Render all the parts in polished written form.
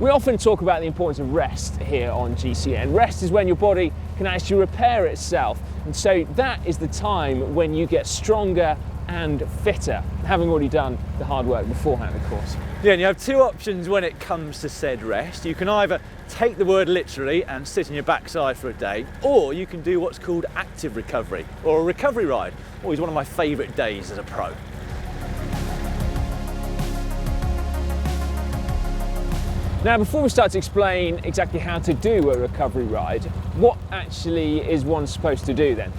We often talk about the importance of rest here on GCN. Rest is when your body can actually repair itself, and so that is the time when you get stronger and fitter, having already done the hard work beforehand, of course. Yeah, and you have two options when it comes to said rest. You can either take the word literally and sit on your backside for a day, or you can do what's called active recovery, or a recovery ride. Always one of my favourite days as a pro. Now, before we start to explain exactly how to do a recovery ride, what actually is one supposed to do then?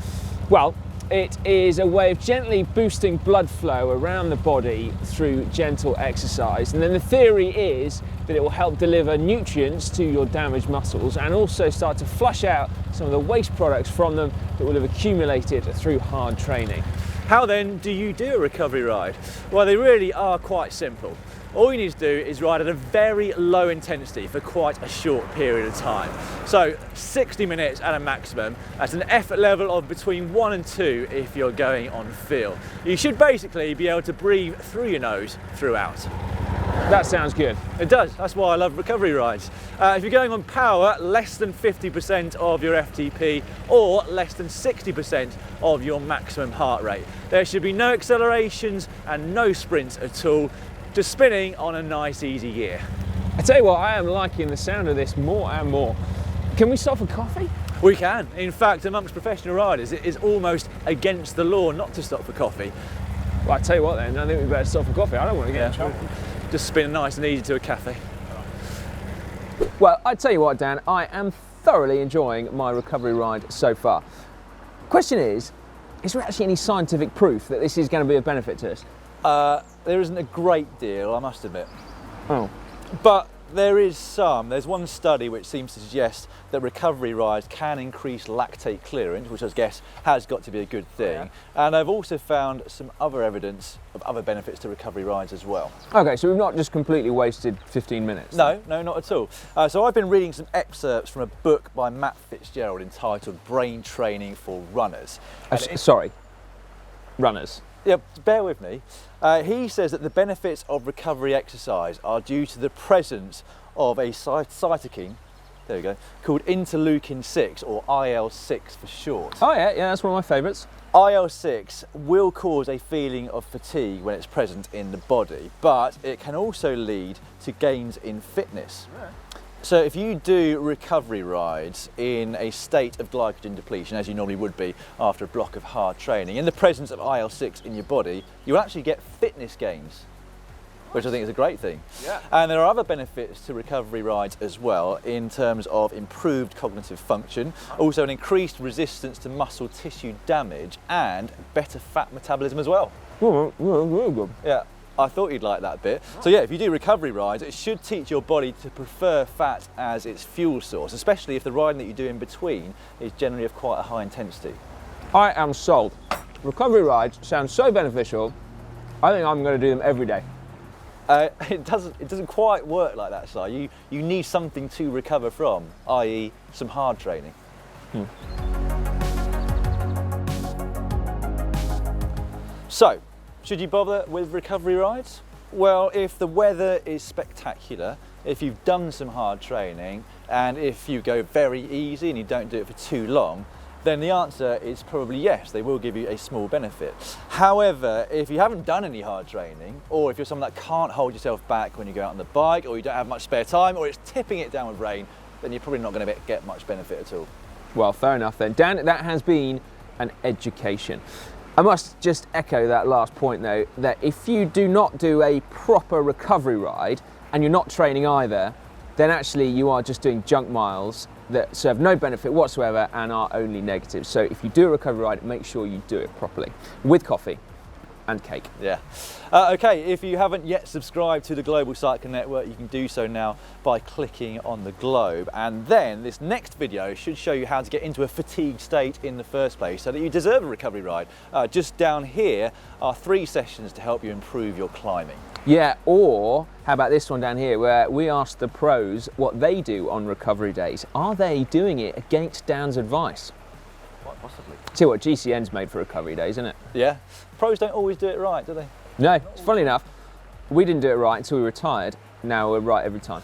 Well, it is a way of gently boosting blood flow around the body through gentle exercise. And then the theory is that it will help deliver nutrients to your damaged muscles and also start to flush out some of the waste products from them that will have accumulated through hard training. How then do you do a recovery ride? Well, they really are quite simple. All you need to do is ride at a very low intensity for quite a short period of time. So 60 minutes at a maximum, at an effort level of between 1 and 2 if you're going on feel. You should basically be able to breathe through your nose throughout. That sounds good. It does, that's why I love recovery rides. If you're going on power, less than 50% of your FTP or less than 60% of your maximum heart rate. There should be no accelerations and no sprints at all. Just spinning on a nice easy gear. I tell you what, I am liking the sound of this more and more. Can we stop for coffee? We can. In fact, amongst professional riders, it is almost against the law not to stop for coffee. Well, I tell you what then, I think we better stop for coffee. I don't want to get in trouble. Just spin nice and easy to a cafe. Well, I tell you what, Dan, I am thoroughly enjoying my recovery ride so far. Question is there actually any scientific proof that this is going to be of benefit to us? There isn't a great deal, I must admit. Oh. But there is some. There's one study which seems to suggest that recovery rides can increase lactate clearance, which I guess has got to be a good thing. Yeah. And I've also found some other evidence of other benefits to recovery rides as well. Okay, so we've not just completely wasted 15 minutes. No, not at all. So I've been reading some excerpts from a book by Matt Fitzgerald entitled Brain Training for Runners. Sorry, runners. Yeah, bear with me. He says that the benefits of recovery exercise are due to the presence of a cytokine, there we go, called interleukin-6, or IL-6 for short. Oh yeah, that's one of my favourites. IL-6 will cause a feeling of fatigue when it's present in the body, but it can also lead to gains in fitness. Yeah. So if you do recovery rides in a state of glycogen depletion, as you normally would be after a block of hard training, in the presence of IL-6 in your body, you will actually get fitness gains, which I think is a great thing. Yeah. And there are other benefits to recovery rides as well, in terms of improved cognitive function, also an increased resistance to muscle tissue damage, and better fat metabolism as well. Good. Yeah. I thought you'd like that bit. So yeah, if you do recovery rides, it should teach your body to prefer fat as its fuel source, especially if the riding that you do in between is generally of quite a high intensity. I am sold. Recovery rides sound so beneficial. I think I'm going to do them every day. It doesn't quite work like that, Si. You need something to recover from, i.e. some hard training. So, should you bother with recovery rides? Well, if the weather is spectacular, if you've done some hard training, and if you go very easy and you don't do it for too long, then the answer is probably yes, they will give you a small benefit. However, if you haven't done any hard training, or if you're someone that can't hold yourself back when you go out on the bike, or you don't have much spare time, or it's tipping it down with rain, then you're probably not going to get much benefit at all. Well, fair enough then. Dan, that has been an education. I must just echo that last point though, that if you do not do a proper recovery ride and you're not training either, then actually you are just doing junk miles that serve no benefit whatsoever and are only negative. So if you do a recovery ride, make sure you do it properly with coffee and cake. Yeah. Okay, if you haven't yet subscribed to the Global Cycling Network, you can do so now by clicking on the globe. And then this next video should show you how to get into a fatigued state in the first place so that you deserve a recovery ride. Just down here are 3 sessions to help you improve your climbing. Yeah, or how about this one down here where we asked the pros what they do on recovery days. Are they doing it against Dan's advice? Quite possibly. See what GCN's made for recovery days, isn't it? Yeah. Pros don't always do it right, do they? No, it's funny enough, we didn't do it right until we retired. Now we're right every time.